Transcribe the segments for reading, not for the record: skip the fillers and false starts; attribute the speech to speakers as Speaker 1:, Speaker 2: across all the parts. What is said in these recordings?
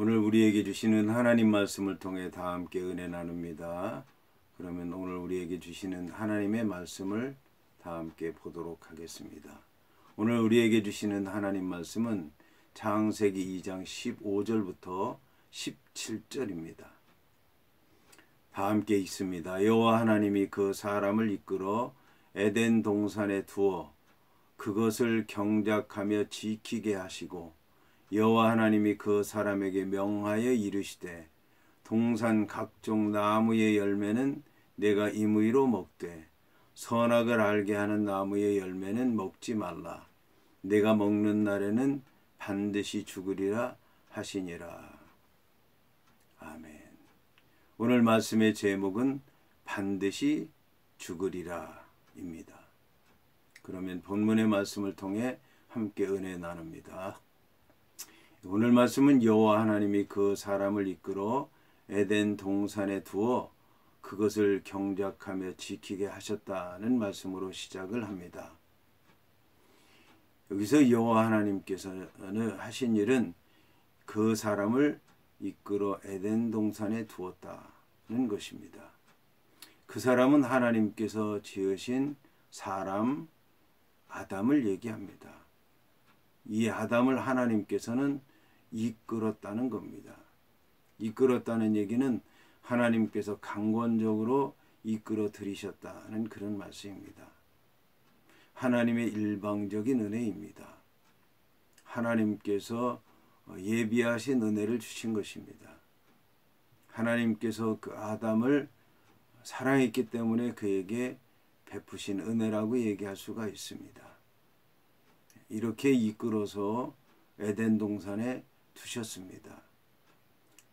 Speaker 1: 오늘 우리에게 주시는 하나님 말씀을 통해 다 함께 은혜 나눕니다. 그러면 오늘 우리에게 주시는 하나님의 말씀을 다 함께 보도록 하겠습니다. 오늘 우리에게 주시는 하나님 말씀은 창세기 2장 15절부터 17절입니다. 다 함께 읽습니다. 여호와 하나님이 그 사람을 이끌어 에덴 동산에 두어 그것을 경작하며 지키게 하시고 여호와 하나님이 그 사람에게 명하여 이르시되 동산 각종 나무의 열매는 내가 임의로 먹되 선악을 알게 하는 나무의 열매는 먹지 말라. 내가 먹는 날에는 반드시 죽으리라 하시니라. 아멘. 오늘 말씀의 제목은 반드시 죽으리라 입니다. 그러면 본문의 말씀을 통해 함께 은혜 나눕니다. 오늘 말씀은 여호와 하나님이 그 사람을 이끌어 에덴 동산에 두어 그것을 경작하며 지키게 하셨다는 말씀으로 시작을 합니다. 여기서 여호와 하나님께서는 하신 일은 그 사람을 이끌어 에덴 동산에 두었다는 것입니다. 그 사람은 하나님께서 지으신 사람 아담을 얘기합니다. 이 아담을 하나님께서는 이끌었다는 겁니다. 이끌었다는 얘기는 하나님께서 강권적으로 이끌어 들이셨다는 그런 말씀입니다. 하나님의 일방적인 은혜입니다. 하나님께서 예비하신 은혜를 주신 것입니다. 하나님께서 그 아담을 사랑했기 때문에 그에게 베푸신 은혜라고 얘기할 수가 있습니다. 이렇게 이끌어서 에덴 동산에 두셨습니다.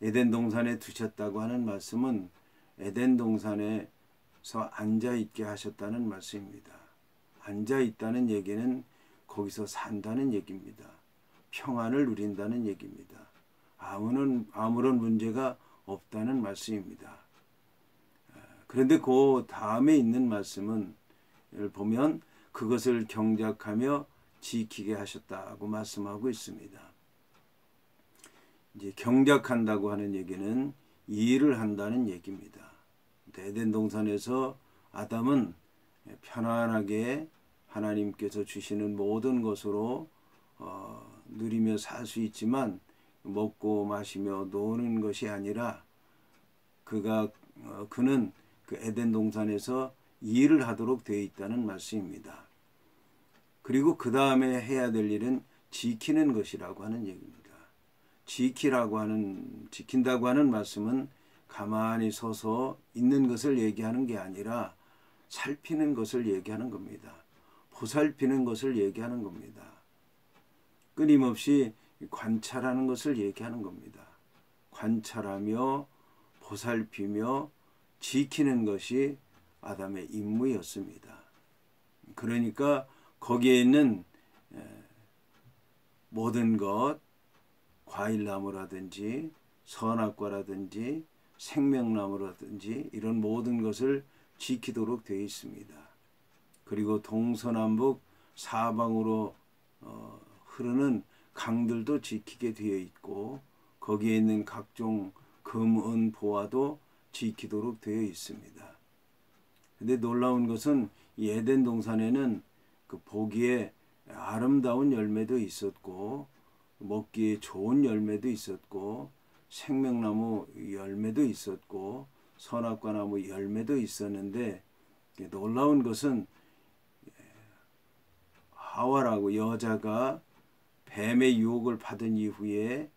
Speaker 1: 에덴 동산에 두셨다고 하는 말씀은 에덴 동산에서 앉아있게 하셨다는 말씀입니다. 앉아있다는 얘기는 거기서 산다는 얘기입니다. 평안을 누린다는 얘기입니다. 아무런 문제가 없다는 말씀입니다. 그런데 그 다음에 있는 말씀은 보면 그것을 경작하며 지키게 하셨다고 말씀하고 있습니다. 이제 경작한다고 하는 얘기는 일을 한다는 얘기입니다. 에덴 동산에서 아담은 편안하게 하나님께서 주시는 모든 것으로 누리며 살 수 있지만 먹고 마시며 노는 것이 아니라 그는 그 에덴 동산에서 일을 하도록 되어 있다는 말씀입니다. 그리고 그 다음에 해야 될 일은 지키는 것이라고 하는 얘기입니다. 지킨다고 하는 말씀은 가만히 서서 있는 것을 얘기하는 게 아니라 살피는 것을 얘기하는 겁니다. 보살피는 것을 얘기하는 겁니다. 끊임없이 관찰하는 것을 얘기하는 겁니다. 관찰하며 보살피며 지키는 것이 아담의 임무였습니다. 그러니까 거기에 있는 모든 것, 과일나무라든지 선악과라든지 생명나무라든지 이런 모든 것을 지키도록 되어 있습니다. 그리고 동서남북 사방으로 흐르는 강들도 지키게 되어 있고 거기에 있는 각종 금, 은, 보화도 지키도록 되어 있습니다. 근데 놀라운 것은 이 에덴 동산에는 그 보기에 아름다운 열매도 있었고 먹기에 좋은 열매도 있었고 생명나무 열매도 있었고 선악과 나무 열매도 있었는데 놀라운 것은 하와라고 여자가 뱀의 유혹을 받은 이후에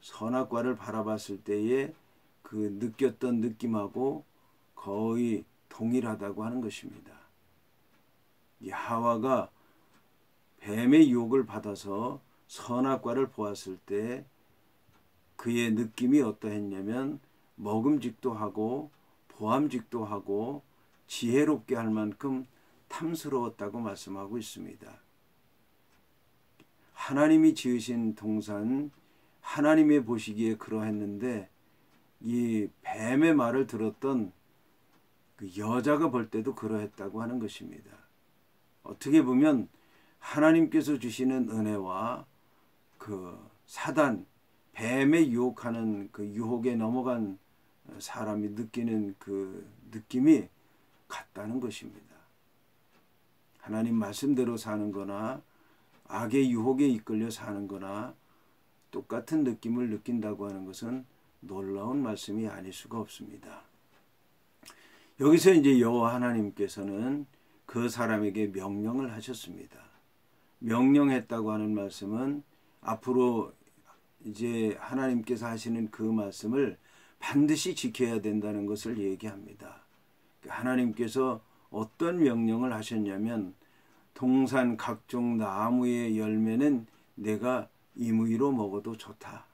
Speaker 1: 선악과를 바라봤을 때에 그 느꼈던 느낌하고 거의 동일하다고 하는 것입니다. 이 하와가 뱀의 유혹을 받아서 선악과를 보았을 때 그의 느낌이 어떠했냐면 먹음직도 하고 보암직도 하고 지혜롭게 할 만큼 탐스러웠다고 말씀하고 있습니다. 하나님이 지으신 동산, 하나님의 보시기에 그러했는데 이 뱀의 말을 들었던 그 여자가 볼 때도 그러했다고 하는 것입니다. 어떻게 보면 하나님께서 주시는 은혜와 그 사단, 뱀의 유혹하는 그 유혹에 넘어간 사람이 느끼는 그 느낌이 같다는 것입니다. 하나님 말씀대로 사는 거나 악의 유혹에 이끌려 사는 거나 똑같은 느낌을 느낀다고 하는 것은 놀라운 말씀이 아닐 수가 없습니다. 여기서 이제 여호와 하나님께서는 그 사람에게 명령을 하셨습니다. 명령했다고 하는 말씀은 앞으로 이제 하나님께서 하시는 그 말씀을 반드시 지켜야 된다는 것을 얘기합니다. 하나님께서 어떤 명령을 하셨냐면 동산 각종 나무의 열매는 내가 임의로 먹어도 좋다.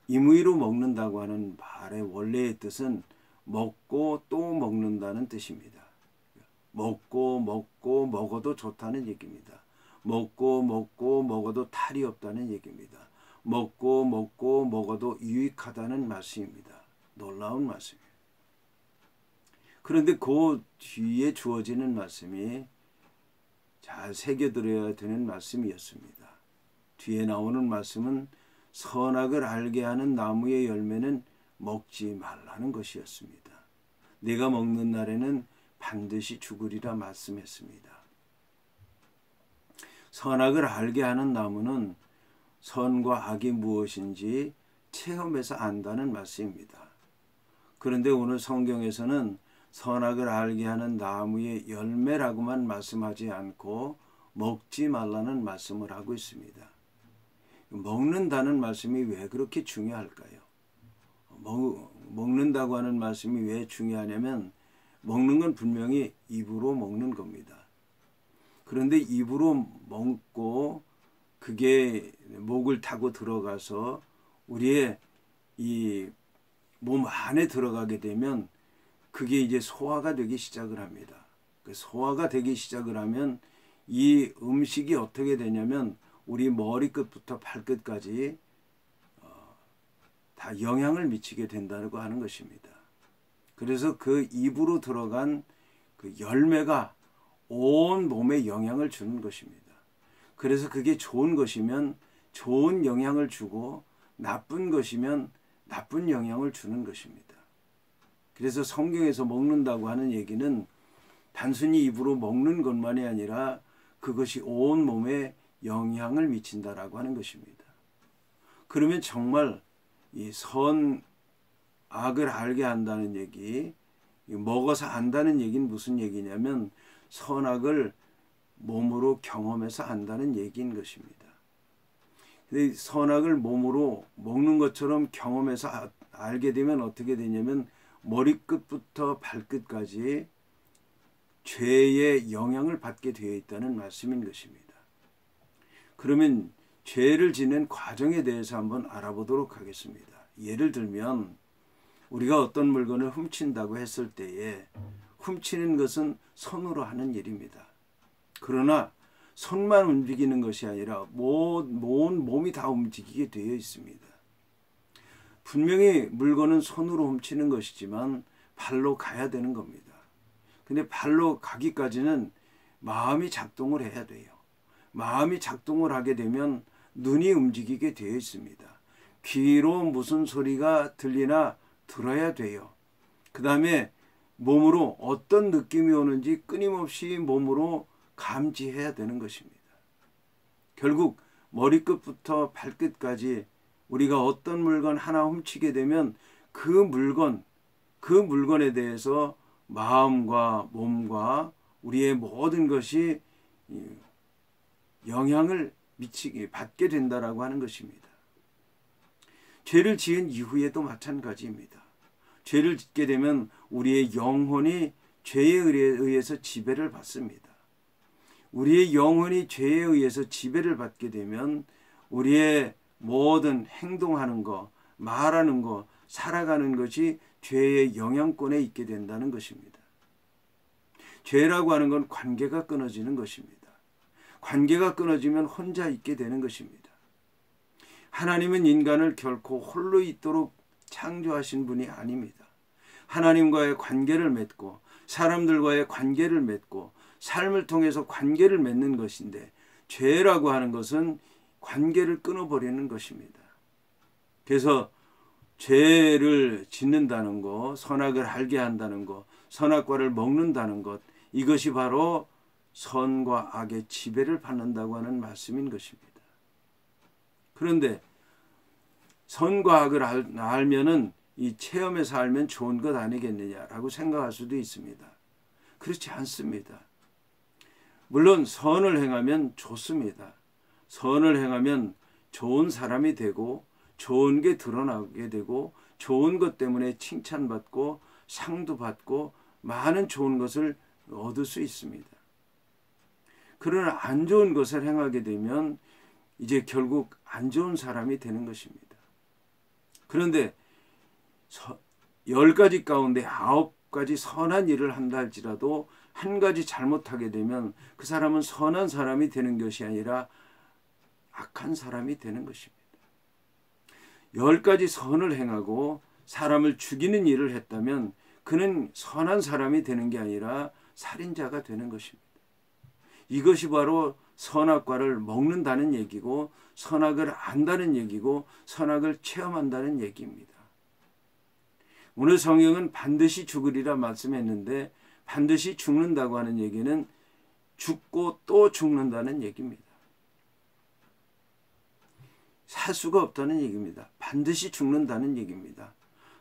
Speaker 1: 임의로 먹는다고 하는 말의 원래의 뜻은 먹고 또 먹는다는 뜻입니다. 먹고 먹어도 좋다는 얘기입니다. 먹고 먹어도 탈이 없다는 얘기입니다. 먹고 먹어도 유익하다는 말씀입니다. 놀라운 말씀이에요. 그런데 그 뒤에 주어지는 말씀이 잘 새겨들어야 되는 말씀이었습니다. 뒤에 나오는 말씀은 선악을 알게 하는 나무의 열매는 먹지 말라는 것이었습니다. 내가 먹는 날에는 반드시 죽으리라 말씀했습니다. 선악을 알게 하는 나무는 선과 악이 무엇인지 체험해서 안다는 말씀입니다. 그런데 오늘 성경에서는 선악을 알게 하는 나무의 열매라고만 말씀하지 않고 먹지 말라는 말씀을 하고 있습니다. 먹는다는 말씀이 왜 그렇게 중요할까요? 먹는다고 하는 말씀이 왜 중요하냐면 먹는 건 분명히 입으로 먹는 겁니다. 그런데 입으로 먹고 그게 목을 타고 들어가서 우리의 이 몸 안에 들어가게 되면 그게 이제 소화가 되기 시작을 합니다. 그 소화가 되기 시작을 하면 이 음식이 어떻게 되냐면 우리 머리끝부터 발끝까지 다 영향을 미치게 된다고 하는 것입니다. 그래서 그 입으로 들어간 그 열매가 온 몸에 영향을 주는 것입니다. 그래서 그게 좋은 것이면 좋은 영향을 주고 나쁜 것이면 나쁜 영향을 주는 것입니다. 그래서 성경에서 먹는다고 하는 얘기는 단순히 입으로 먹는 것만이 아니라 그것이 온 몸에 영향을 미친다라고 하는 것입니다. 그러면 정말 이 선악을 알게 한다는 얘기, 먹어서 안다는 얘기는 무슨 얘기냐면 선악을 몸으로 경험해서 안다는 얘기인 것입니다. 근데 선악을 몸으로 먹는 것처럼 경험해서 알게 되면 어떻게 되냐면 머리끝부터 발끝까지 죄의 영향을 받게 되어 있다는 말씀인 것입니다. 그러면 죄를 짓는 과정에 대해서 한번 알아보도록 하겠습니다. 예를 들면 우리가 어떤 물건을 훔친다고 했을 때에 훔치는 것은 손으로 하는 일입니다. 그러나 손만 움직이는 것이 아니라 온 몸이 다 움직이게 되어 있습니다. 분명히 물건은 손으로 훔치는 것이지만 발로 가야 되는 겁니다. 근데 발로 가기까지는 마음이 작동을 해야 돼요. 마음이 작동을 하게 되면 눈이 움직이게 되어 있습니다. 귀로 무슨 소리가 들리나 들어야 돼요. 그 다음에 몸으로 어떤 느낌이 오는지 끊임없이 몸으로 감지해야 되는 것입니다. 결국 머리끝부터 발끝까지 우리가 어떤 물건 하나 훔치게 되면 그 물건에 대해서 마음과 몸과 우리의 모든 것이 영향을 받게 된다라고 하는 것입니다. 죄를 지은 이후에도 마찬가지입니다. 죄를 짓게 되면 우리의 영혼이 죄에 의해서 지배를 받습니다. 우리의 영혼이 죄에 의해서 지배를 받게 되면 우리의 모든 행동하는 것, 말하는 것, 살아가는 것이 죄의 영향권에 있게 된다는 것입니다. 죄라고 하는 건 관계가 끊어지는 것입니다. 관계가 끊어지면 혼자 있게 되는 것입니다. 하나님은 인간을 결코 홀로 있도록 창조하신 분이 아닙니다. 하나님과의 관계를 맺고 사람들과의 관계를 맺고 삶을 통해서 관계를 맺는 것인데 죄라고 하는 것은 관계를 끊어버리는 것입니다. 그래서 죄를 짓는다는 것, 선악을 알게 한다는 것, 선악과를 먹는다는 것, 이것이 바로 선과 악의 지배를 받는다고 하는 말씀인 것입니다. 그런데 선과 악을 알면은 이 체험에서 알면 좋은 것 아니겠느냐라고 생각할 수도 있습니다. 그렇지 않습니다. 물론 선을 행하면 좋습니다. 선을 행하면 좋은 사람이 되고 좋은 게 드러나게 되고 좋은 것 때문에 칭찬받고 상도 받고 많은 좋은 것을 얻을 수 있습니다. 그러나 안 좋은 것을 행하게 되면 이제 결국 안 좋은 사람이 되는 것입니다. 그런데 10가지 가운데 9가지 선한 일을 한다 할지라도 한 가지 잘못하게 되면 그 사람은 선한 사람이 되는 것이 아니라 악한 사람이 되는 것입니다. 10가지 선을 행하고 사람을 죽이는 일을 했다면 그는 선한 사람이 되는 게 아니라 살인자가 되는 것입니다. 이것이 바로 선악과를 먹는다는 얘기고 선악을 안다는 얘기고 선악을 체험한다는 얘기입니다. 오늘 성경은 반드시 죽으리라 말씀했는데 반드시 죽는다고 하는 얘기는 죽고 또 죽는다는 얘기입니다. 살 수가 없다는 얘기입니다. 반드시 죽는다는 얘기입니다.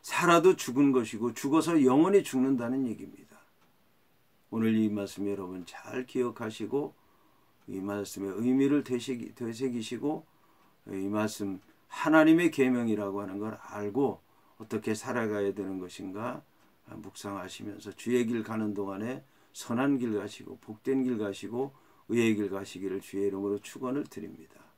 Speaker 1: 살아도 죽은 것이고 죽어서 영원히 죽는다는 얘기입니다. 오늘 이 말씀 여러분 잘 기억하시고 이 말씀의 의미를 되새기시고 이 말씀 하나님의 계명이라고 하는 걸 알고 어떻게 살아가야 되는 것인가 묵상하시면서 주의 길 가는 동안에 선한 길 가시고 복된 길 가시고 의의 길 가시기를 주의 이름으로 축원을 드립니다.